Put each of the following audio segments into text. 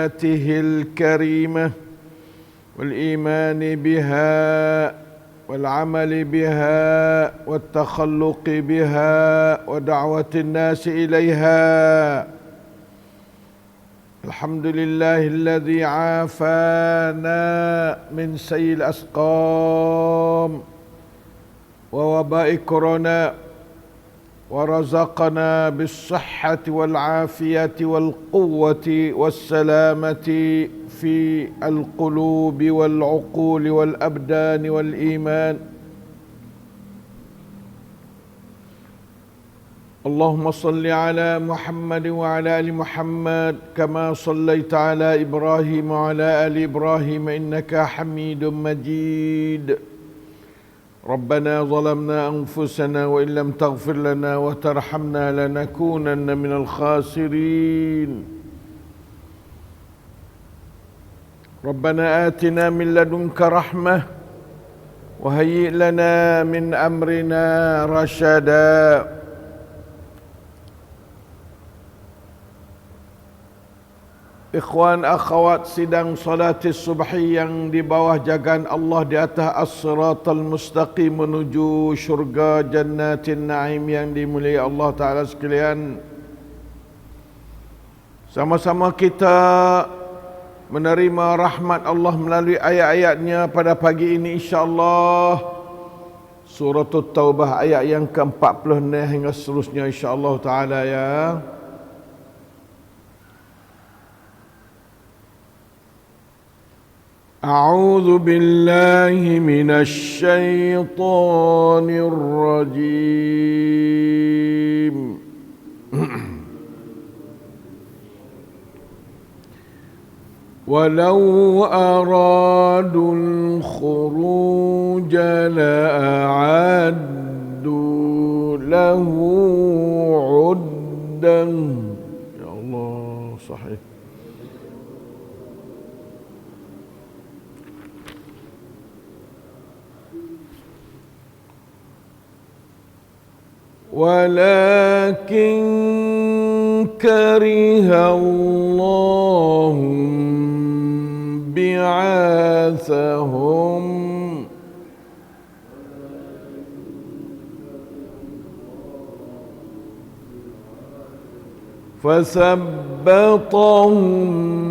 آياته الكريمة والإيمان بها والعمل بها والتخلق بها ودعوة الناس إليها. الحمد لله الذي عافانا من سيء الأسقام ووباء كورونا ورزقنا بالصحة والعافية والقوة والسلامة في القلوب والعقول والأبدان والإيمان. اللهم صل على محمد وعلى آل محمد كما صليت على إبراهيم وعلى آل إبراهيم إنك حميد مجيد. ربنا ظلمنا أنفسنا وإن لم تغفر لنا وترحمنا لنكونن من الخاسرين. ربنا آتنا من لدنك رحمة وهيئ لنا من أمرنا رشدا. Ikhwan akhwat sidang salatis subhi yang di bawah jagaan Allah di atas as-siratal mustaqim menuju syurga jannatin na'im yang dimuliai Allah Ta'ala sekalian. Sama-sama kita menerima rahmat Allah melalui ayat-ayatnya pada pagi ini insya-Allah. Surah Taubah ayat yang ke-46 hingga seterusnya insya-Allah Ta'ala ya. أعوذ بالله من الشيطان الرجيم. ولو أرادوا الخروج لأعدوا له عدا. يا الله صحيح. ولكن كره الله بعاثهم فثبطهم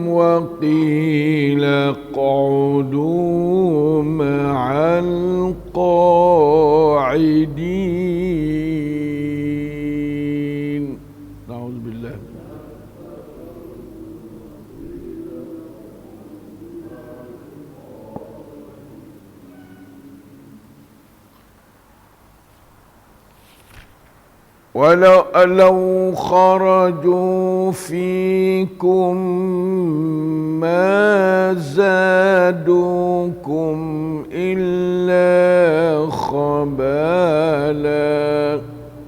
وقيل اقعدوا مع القاعدين. ولو خرجوا فيكم ما زادوكم إلا خبالا.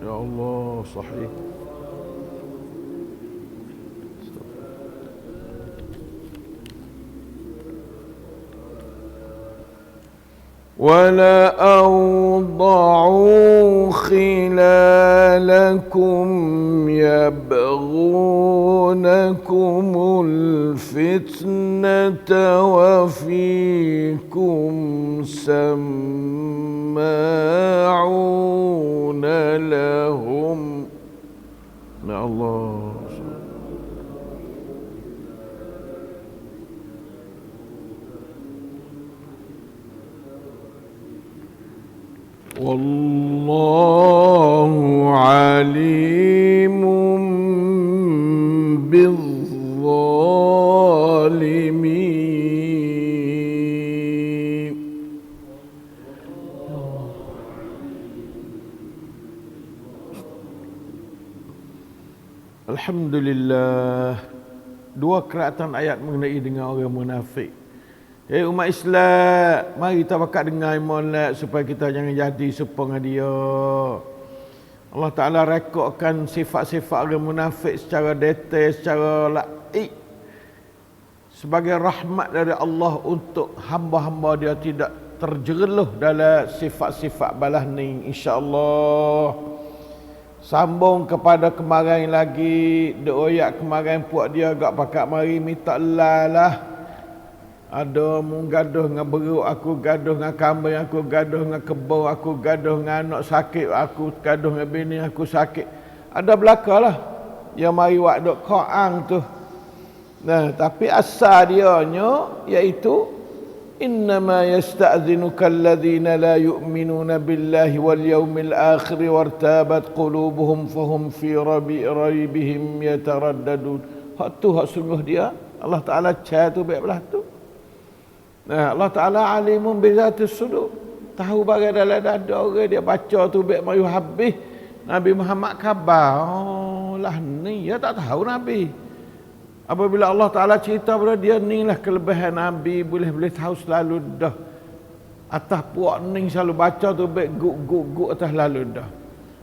يا الله صحيح. ولأوضعوا خلالكم يبغونكم الفتنة وفيكم سماعون لهم. يا الله. والله عليم بالظالمين. Alhamdulillah. Dua keratan ayat mengenai dengan orang munafik. Umat Islam, mari kita bakat dengar molek supaya kita jangan jadi serupa dengan dia. Allah Ta'ala rekodkan sifat-sifat orang munafik secara detail, secara laik. Sebagai rahmat dari Allah untuk hamba-hamba dia tidak terjeruh dalam sifat-sifat balas ni, insya-Allah. Sambung kepada kemarin lagi, doyak kemarin puak dia agak pakat mari minta lah. Ada mu gaduh dengan beruk, aku gaduh dengan kambing, aku gaduh dengan kebau, aku gaduh dengan anak sakit, aku gaduh dengan bini aku sakit. Ada belakalah. Yang mari wak dok Quran tu. Nah, tapi asal dianya iaitu innama yasta'zinuka alladhina la yu'minuna billahi wal yawmil akhir wartabat qulubuhum fahum fi raibihim yataraddadun. Hak tu hak sungguh dia Allah Taala cah tu baik belah tu. Nah, Allah Taala alimun bi zatis sudur. Tahu bagai dalam dada orang dia baca tu baik mayu habis. Nabi Muhammad khabar. Oh, lah ni ya tak tahu Nabi. Apabila Allah Ta'ala cerita pada dia, ni lah kelebihan Nabi, boleh tahu selalu dah. Atas puak ni selalu baca tu, baik guk atas lalu dah.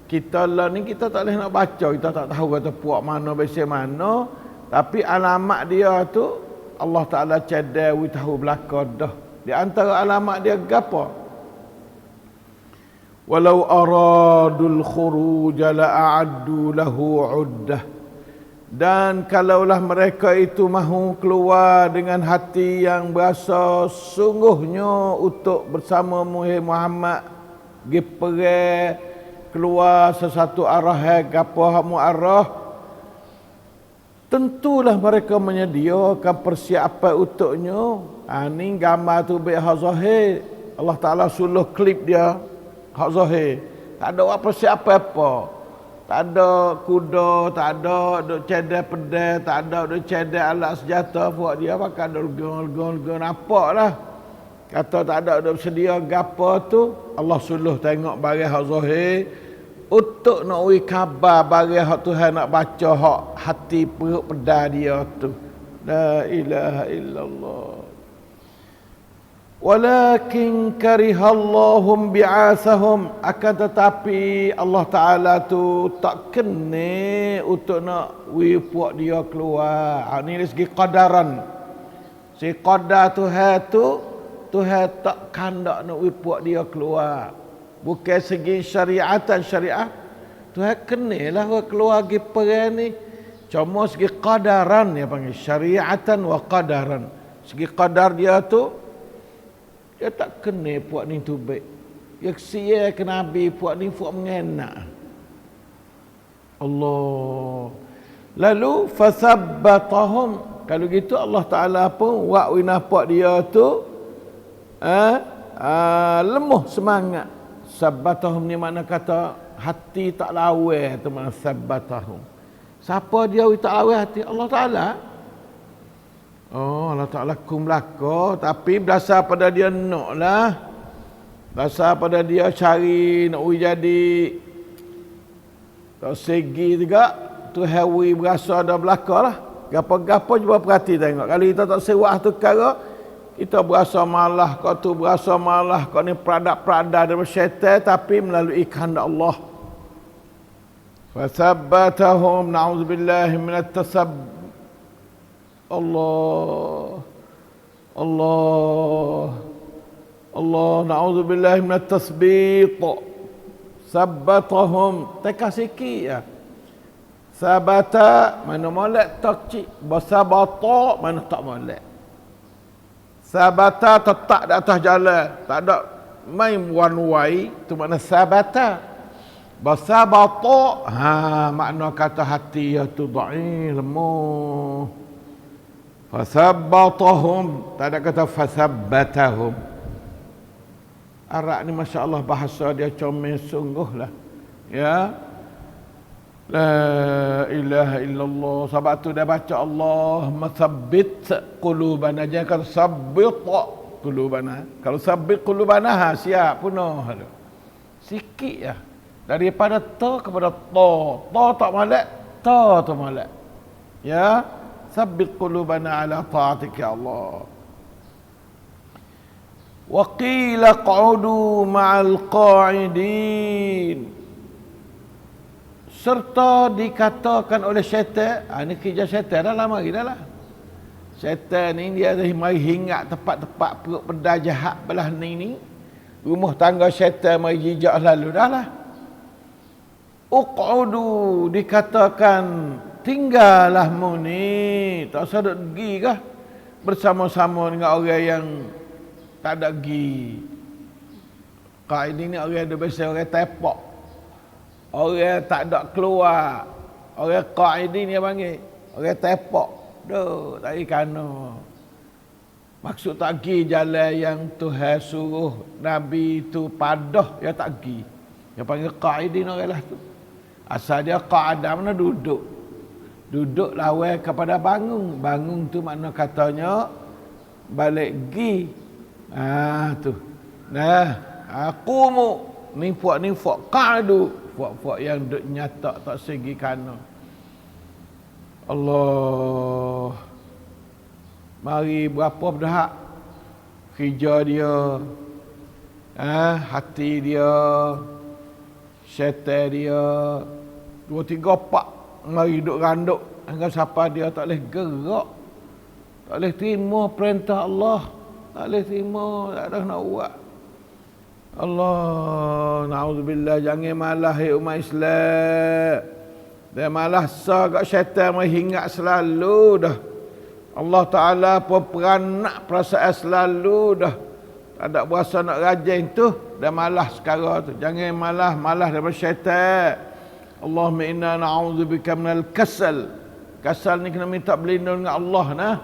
Kita lah ni, kita tak boleh nak baca, kita tak tahu kata puak mana, biasa mana. Tapi alamat dia tu, Allah Ta'ala cadawi tahu belakang dah. Di antara alamat dia, apa? Walau aradul khuruja la'addu lahu uddah. Dan kalaulah mereka itu mahu keluar dengan hati yang berasa sungguhnya untuk bersama Muhammad pergi keluar sesuatu arah gapo mu arah, tentulah mereka menyediakan persiapan untuknya. Ni gambar tu baik hak zahir. Allah Taala suluh klip dia hak zahir. Tak ada persiapan apa. Tak ada kuda, tak ada duk cedek pedai, tak ada duk cedek alat senjata buat dia pakai gol nampaklah. Kata tak ada duk sedia gapo tu, Allah suluh tengok barang hak zahir untuk nak wi khabar barang hak Tuhan nak baca hak hati perut pedai dia tu. La ilaha illallah. Walakin karihallahum bi'asahum, akan tetapi Allah Ta'ala tu tak kena untuk nak puak dia keluar. Ini dari segi qadaran. Segi qadar Tuhan tak kandak nak puak dia keluar. Bukan segi syariatan syariat. Tuhan kenalah keluar pergi perang ni. Cuma segi qadaran dia panggil syariatan wa qadaran. Segi qadar dia tu dia tak kena puak ni tu baik. Dia sia ke Nabi puak ni puak mengenak. Allah. Lalu fasabbatahum. Kalau gitu Allah Taala pun wak winafak dia tu lemah semangat. Sabbatahum ni makna kata hati tak lawa tu makna sabbatahum. Siapa dia tak lawa hati? Allah Taala. Oh, Allah Ta'ala kum belaka, tapi berasal pada dia nak lah. Berasal pada dia cari nak jadi tak segi juga. Tu hawi berasa ada belaka lah. Gapa-gapa cuba perhati tengok. Kalau kita tak sewah tu kara, kita berasa malah, kau tu berasa malah, kau ni peradak-peradak daripada syaitan, tapi melalui kehendak Allah. Fasabbatahum na'udzubillahi minat tasabb. Allah na'udzubillahi minat tasbit. Sabbatahum teka sikit ya. Sabata mana molek tak cik, basabata mana tak molek. Sabata tetap di atas jalan, tak ada main one way, tu makna sabata. Basabata makna kata hati ya tu dhaif lemah. Fasabbatahum, tak ada kata fasabbatahum. Arab ni Masya Allah bahasa dia comel sungguh lah. Ya. La ilaha illallah. Sebab tu dia baca Allah mathabbit qulubana. Jangan kata sabbit qulubana. Kalau sabbit qulubana siap punah. Sikit ya. Daripada ta kepada ta. Ta tak molek, ta tu molek. Ya. Sabbit qulubana ala ta'atik ya Allah. Wa qila qa'udu ma'al qa'idin. Serta dikatakan oleh syaitan, ini kerja syaitan dah lama lagi dah lah. Syaitan ni dia dah mari hingat tempat-tempat perut pedai jahat belah ni. Rumah tangga syaitan mari jijak lalu dah lah. Uq'udu, dikatakan tinggallah mu ni, tak usah duk pergi kah bersama-sama dengan orang yang tak ada pergi. Qaid ni orang ada biasa orang tepak, orang tak ada keluar. Orang qaid ni dia panggil orang tepak. Duk tak pergi kana. Maksud tak pergi jalan yang Tuhan suruh Nabi tu padah, dia tak pergi. Dia panggil qaidin orang lah tu. Asal dia qa'ada, mana duduk. Duduk lawan kepada bangun. Bangun tu makna katanya balik pergi. Tu. Nah, aqumu ni puak qa'du. Puak-puak yang duk nyata tak segi kana. Allah. Mari berapa dah kerja dia, hati dia, syaitan dia, 2, 3, 4 mari duduk randuk dengan siapa dia tak boleh gerak, tak boleh terima perintah Allah, tak boleh terima, tak ada nak buat. Allah, na'udzubillah, jangan malah umat Islam. Dia malah kat syaitan mengingat selalu dah. Allah Ta'ala pun peranak perasaan selalu dah. Tak ada berasa nak rajin tu, dah malah sekarang tu. Jangan malah daripada syaitan. Allahumma inna na'udzubika minal kasal. Kasal ni kena minta berlindung dengan Allah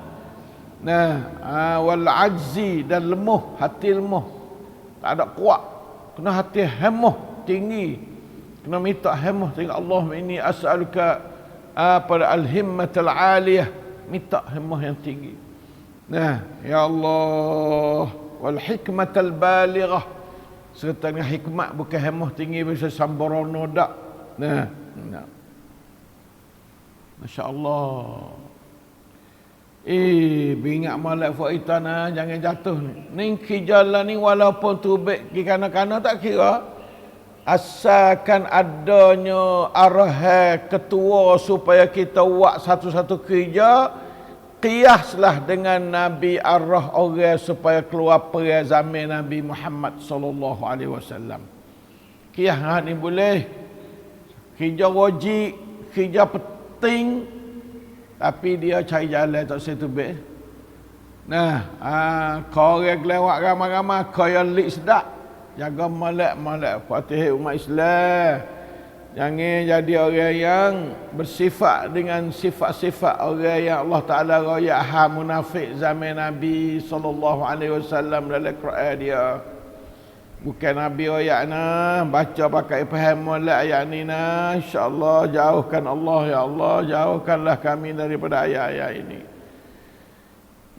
wal ajzi, dan lemah, hati lemah. Tak ada kuat. Kena hati hemah tinggi. Kena minta hemah dengan Allahumma inni as'aluka pada al-himmatul aliyah. Minta hemah yang tinggi. Ya Allah, wal hikmatul balighah, serta dengan hikmat, bukan hemah tinggi bisa sambrono dak. Masya-Allah. Bingat malak faitana, jangan jatuh ni. Ning jalan ni walaupun tubik ki kana-kana tak kira. Asalkan adanya arahan ketua supaya kita buat satu-satu kerja, qiyaslah dengan Nabi arah orang supaya keluar perang zaman Nabi Muhammad sallallahu alaihi wasallam. Qiyas ni boleh kerja wajib, kerja penting, tapi dia cari jalan tak setubik. Kau orang lewat ramai-ramai, kau yang lik sedap. Jaga malak Fatihah umat Islam. Jangan jadi orang yang bersifat dengan sifat-sifat orang yang Allah Ta'ala royak munafik zaman Nabi sallallahu alaihi wasallam dalam Quran dia. Bukan Nabi royak baca pakai faham malak ayat ni insya-Allah jauhkan Allah, ya Allah, jauhkanlah kami daripada ayat-ayat ini.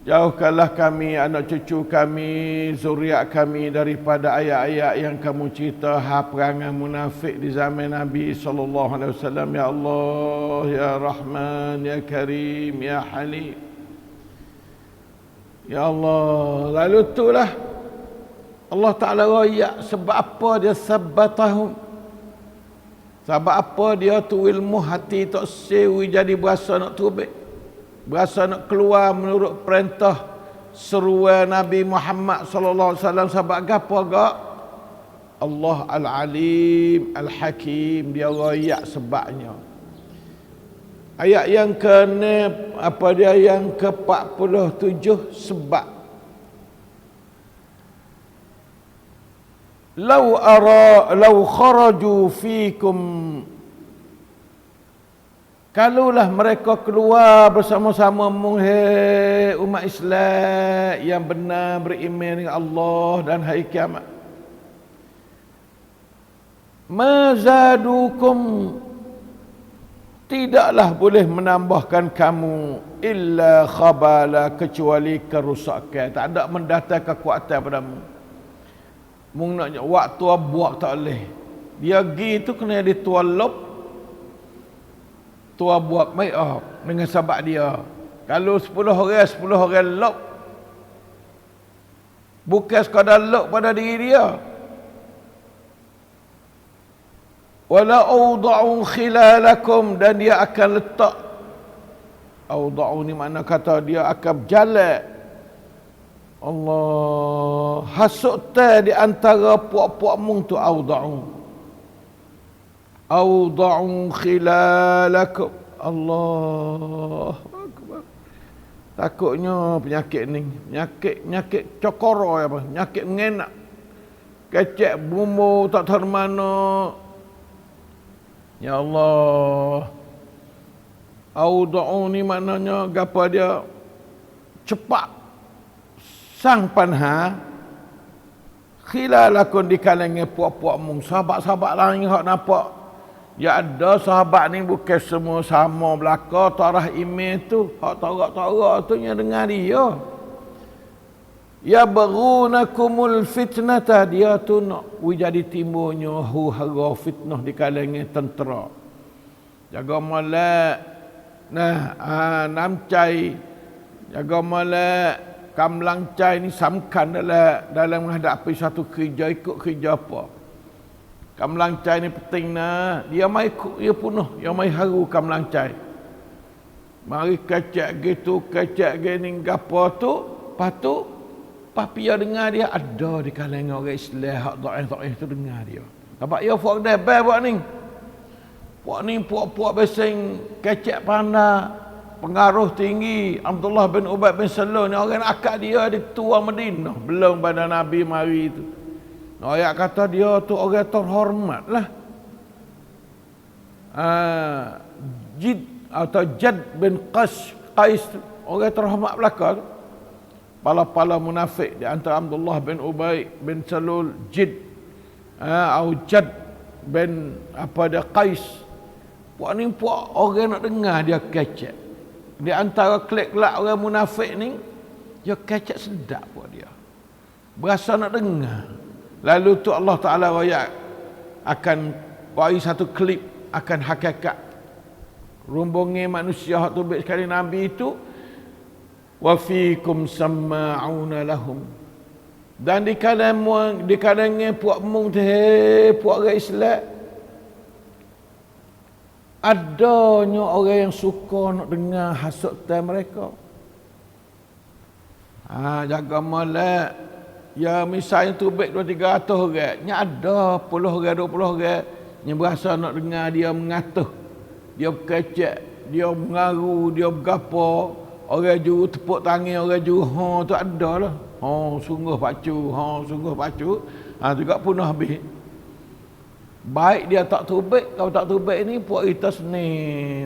Jauhkanlah kami, anak cucu kami, zuriat kami daripada ayat-ayat yang kamu cerita perangai munafik di zaman Nabi sallallahu alaihi wasallam. Ya Allah, ya Rahman, ya Karim, ya Halim. Ya Allah, lalu itulah Allah Ta'ala royak sebab apa dia sabatahum. Sebab apa dia tu ilmu hati tak sewi jadi berasa nak tubik. Berasa nak keluar menurut perintah seruan Nabi Muhammad sallallahu alaihi wasallam. Sebab gapo gak? Allah Al-Alim Al-Hakim, dia royak sebabnya. Ayat yang yang ke-47 sebab. Lau kharaju fikum, kalaulah mereka keluar bersama-sama umat Islam yang benar beriman dengan Allah dan hari kiamat, mazadukum, tidaklah boleh menambahkan kamu illa khabala, kecuali kerusakan. Tak ada mendatang kekuatan padamu. Mung nak waktu buat tak boleh. Dia pergi tu kena ditualop, tua buat make up dengan sahabat dia. Kalau 10 orang lock, bukan sekadar lock pada diri dia. Wala awda'u khilalakum, dan dia akan letak, awda'u ni makna kata dia akan berjalan. Allah hasut di antara puak-puak mung tu awda'u. Awda'u khilalakum. Allah Akbar. Takutnya penyakit ni, penyakit cokoro apa, penyakit mengenak. Kecek bumbu tak tahu mana. Ya Allah. Awda'u ni maknanya gapa dia? Cepat sang panha khilalakum di kalangan puak-puak mung. Sahabat-sahabat lain hak nampak. Ya ada sahabat ni bukan semua sama belaka tarah email tu. Hak tarak-tarak tu yang dengar dia. Ya baghunakumul fitnata, dia tu nak jadi timbulnya huru-hara fitnah di kalangan tentera. Jaga molek. Nah, namcai jaga molek kamlang cai ni samkan dalam menghadapi satu kerja, ikut kerja apa. Kamlang cai ni penting nah. Dia mai ikut, dia punuh, dia mai haru kamlang cai. Mari kecek gitu, kecek gini gapo tu, patu papi dia dengar dia ada di kalangan orang Islam hak dhaif-dhaif tu dengar dia. Sebab dia fok debel buat ni. Puak ni puak-puak besing kecek pandai, pengaruh tinggi. Abdullah bin Ubay bin Salul ni orang akak dia di tua Madinah, belum pada Nabi mari tu. Ayat kata dia tu orang terhormat lah. Jid atau Jad bin Qais tu, orang terhormat belaka tu. Pala-pala munafik di antara Abdullah bin Ubay bin Salul, Jid atau Jad bin apa dia Qais. Puak ni puak orang nak dengar dia kecek. Di antara klik-kelak orang munafik ni, dia kecek sedap puak dia. Berasa nak dengar. Lalu tu Allah Ta'ala wayak akan bagi satu klip akan hakikat rumbungnya manusia hak tubik sekali Nabi itu. Wa fikum samma'una lahum. Dan di kalangan puak mung puak orang Islam adanya orang yang suka nak dengar hasutan mereka. Jaga molek. Ya misalnya tubik 200-300 orang, nya ada 10 orang 20 orang yang berasa nak dengar dia mengatuh. Dia kecek, dia mengaru, dia bergapo. Orang juru tepuk tangan, orang juru tu ada lah. Sungguh pacu, sungguh pacu. Juga punah habis. Baik dia tak tubik, kalau tak tubik ni puak kita seni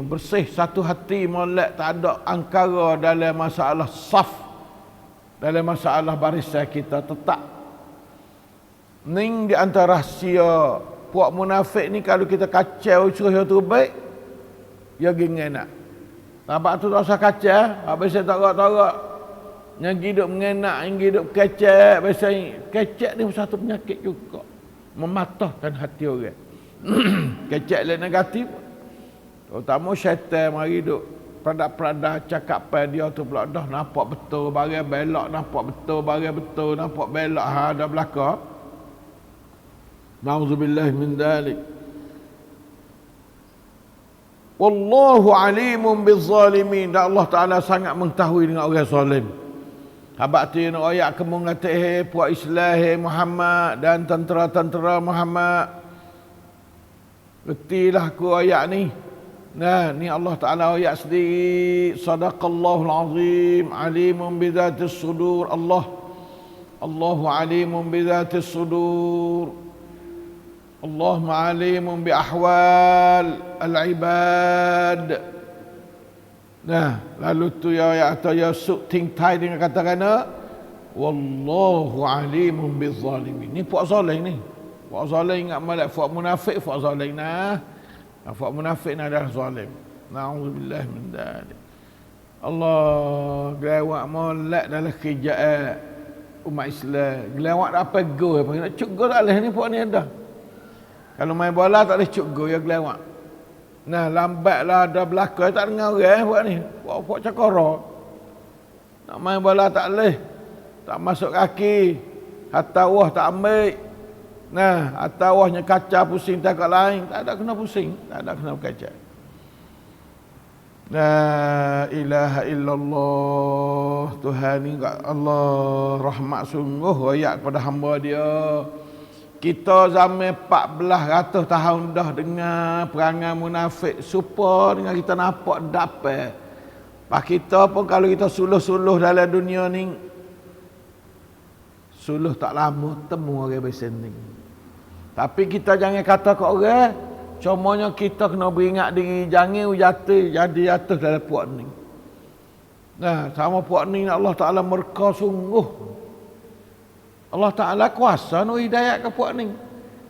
bersih satu hati molek, tak ada angkara dalam masalah saf, dalam masalah barisan kita tetap. Ning di antara rahsia puak munafik ni, kalau kita kacau suruh dia tubik, dia geng nak. Nampak tu tak usah kacau, habis saya tarak-tarak. Yang hidup mengenak, yang hidup kecek, biasanya kecek ni satu penyakit juga. Mematahkan hati orang. Kecek le negatif. Terutama syaitan mari duk perada-perada cakap pada dia tu pula dah nampak betul barang belak, nampak betul barang betul, nampak belak ada belaka. Nauzubillah min dalik. Wallahu alimun bizzalimin. Dan Allah Ta'ala sangat mengetahui dengan orang zalim. Habak tu nak ayat kamu ngata puak Islam Muhammad dan tentera-tentera Muhammad. Retilah aku ayat ni. Nah, ni Allah Ta'ala ayat sendiri. Sadaqallahul azim. Alimun bidhatis sudur. Allahu alimun bidhatis sudur. Allah alimun bi ahwal al-ibad. Nah, lalu tu ya atau ya suk ting tai dengan kata kana wallahu alimun bizzalimin. Ni puak zalim ni. Puak zalim ingat malak puak munafik, puak zalim nah. Puak munafik ni adalah zalim. Nauzubillah min dzalik. Allah gelawak molek dalam kerjaan umat Islam. Gelawak apa go apa nak cuk go tak leh ni puak ni ada. Kalau main bola tak boleh cuk go ya gelawak. Nah, lambatlah ada belaka tak dengar orang buat ni. Buat cakara. Nak main bola tak boleh. Tak masuk kaki. Hatta wah tak ambil. Nah, hatta wahnya kaca pusing tak kat lain. Tak ada kena pusing. Tak ada kena kaca. La ilaha illallah. Tuhan ni Allah rahmat sungguh ayat kepada hamba dia. Kita zaman 1400 tahun dah dengar perangai munafik supa dengan kita nampak dapat. Pak kita pun kalau kita suluh-suluh dalam dunia ni, suluh tak lama temu orang bersending. Tapi kita jangan kata ke orang, cumanya kita kena beringat diri, jangan jatuh dalam puak ni. Nah, sama puak ni Allah Ta'ala murka sungguh. Allah Ta'ala kuasa nak hidayat ke puak ni.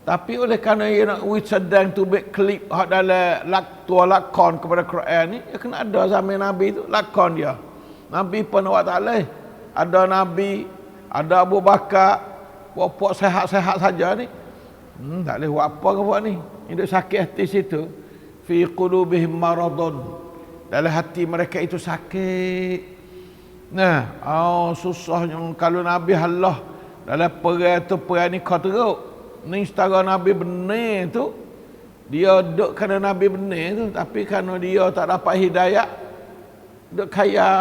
Tapi oleh kerana ia nak sedang tu back klip hak dalam lakon kepada Quran ni, dia kena ada zaman Nabi tu lakon dia. Nabi pun Allah Ta'ala ada Nabi, ada Abu Bakar, puak-puak sehat-sehat saja ni. Tak boleh buat apa ke puak ni. Hidup sakit hati situ. Fi qulubihim maradun. Dalam hati mereka itu sakit. Nah, susahnya kalau Nabi Allah dalam perang ni kau teruk. Ni setara Nabi benar tu. Dia duduk kerana Nabi benar tu. Tapi kerana dia tak dapat hidayah, duduk kaya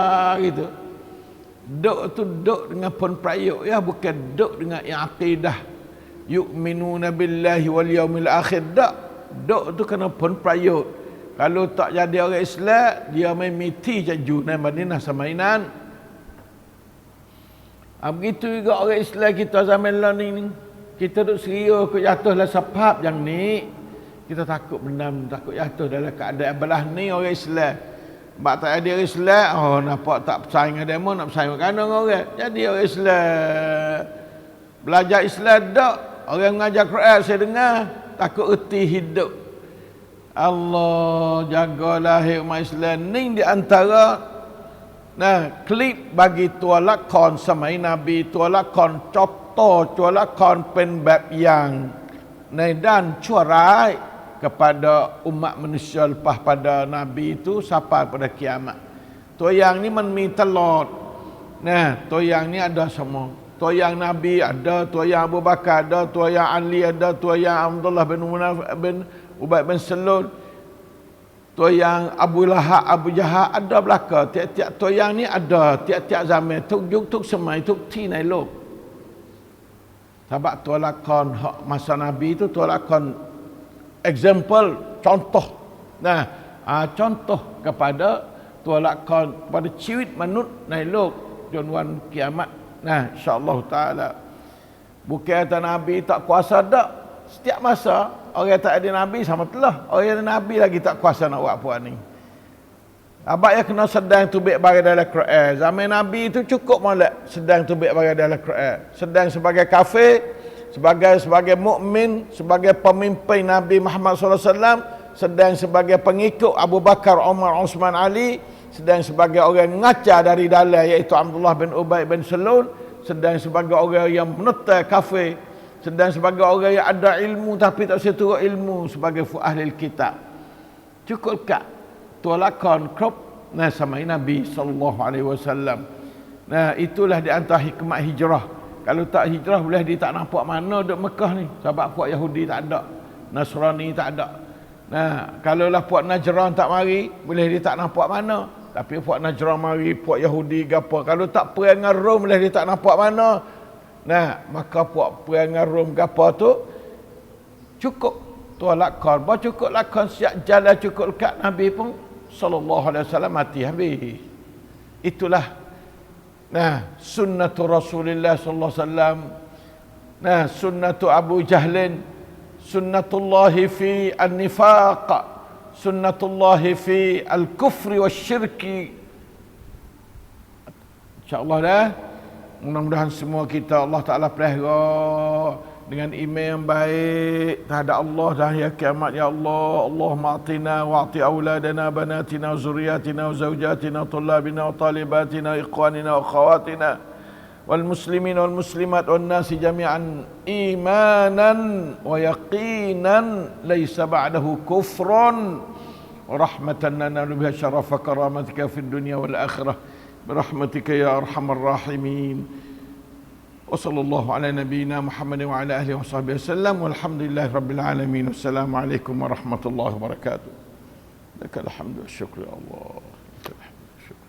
gitu. Duduk dengan penperayuk ya. Bukan duduk dengan yang akidah. Yu'minuna billahi wal yaumil akhir. Duduk tu kena penperayuk. Kalau tak jadi orang Islam, dia main miti jaju dan Madinah samainan. Begitu juga orang Islam kita zaman ni. Kita duduk seria ke jatuhlah sebab yang ni. Kita takut bendam, takut jatuh dalam keadaan belah ni orang Islam. Sebab tak ada orang Islam, nampak tak bersaing dengan demo, nak bersaing dengan orang. Jadi orang Islam. Belajar Islam tak. Orang mengajar Quran saya dengar, takut erti hidup. Allah jagalah umat Islam ni di antara klip bagi tua lakon samai Nabi, tua lakon contoh, tua lakon pen bab yang dan cuarai kepada umat manusia lepas pada Nabi itu sampai pada kiamat. Tua yang ni menmi telot. Tua yang ni ada semua. Tua yang Nabi ada, tua yang Abu Bakar ada, tua yang Ali ada, tua yang Abdullah bin Ubay bin Salul, tua yang Abu Lahab, Abu Jahal ada belaka. Tiap-tiap tua yang ni ada tiap-tiap zaman. Tuk semai, tuk tinai lo. Sebab tua lakon masa Nabi itu tua lakon example, contoh. Contoh kepada tua lakon kepada ciwit manut nailok Juan kiamat. InsyaAllah ta'ala. Bukan kata Nabi tak kuasa tak. Setiap masa orang tak ada Nabi sama telah. Orang yang ada Nabi lagi tak kuasa nak buat puan ni. Abang yang kena sedang tubik bagi dalam Quran. Zaman Nabi itu cukup molek sedang tubik bagi dalam Quran. Sedang sebagai kafir, sebagai mukmin, sebagai pemimpin Nabi Muhammad SAW, sedang sebagai pengikut Abu Bakar, Umar, Uthman, Ali, sedang sebagai orang ngaca dari dalam iaitu Abdullah bin Ubay bin Salul, sedang sebagai orang yang menentang kafir, sedang sebagai orang yang ada ilmu tapi tak seturut ilmu sebagai ahli kitab. Cukup kak tua lakon krop samai Nabi sallallahu alaihi wasallam. Itulah di antara hikmah hijrah. Kalau tak hijrah boleh dia tak nampak mana duduk Mekah ni. Sebab puak Yahudi tak ada, Nasrani tak ada. Kalaulah puak Najran tak mari, boleh dia tak nampak mana. Tapi puak Najran mari, puak Yahudi gapo. Kalau tak perang dengan Rom, boleh dia tak nampak mana. Maka puak perang dengan Rom gapo tu cukup tua lakon. Bah cukup lakon siap jalan cukup dekat Nabi pun sallallahu alaihi wasallam mati habis. Itulah sunnatu Rasulullah sallallahu alaihi wasallam. Sunnatu Abu Jahlin, sunnatullahi fi an-nifaq, sunnatullahi fi al-kufri wasyirki. InsyaAllah dah. Mudah-mudahan semua kita Allah Ta'ala pelihara dengan iman yang baik terhadap Allah dan hari kiamat. Ya Allah, Allahumma atina wa'ati awladana, banatina, zuriyatina, zawjatina, tullabina, talibatina, ikhwanina, akhawatina, wal muslimin wal muslimat wal nasi jami'an imanan wa yaqinan laysa ba'dahu kufrun wa rahmatan lana biha syarafa karamatika fid dunya wal akhirah birahmatika ya arhamar rahimin. Wa sallallahu ala nabiyyina Muhammad wa ala alihi wa sahbihi wasallam walhamdulillahi rabbil alamin. Wassalamualaikum warahmatullahi wabarakatuh. Lakal hamdu wa syukru ya Allah. Lakal hamdu wa syukru.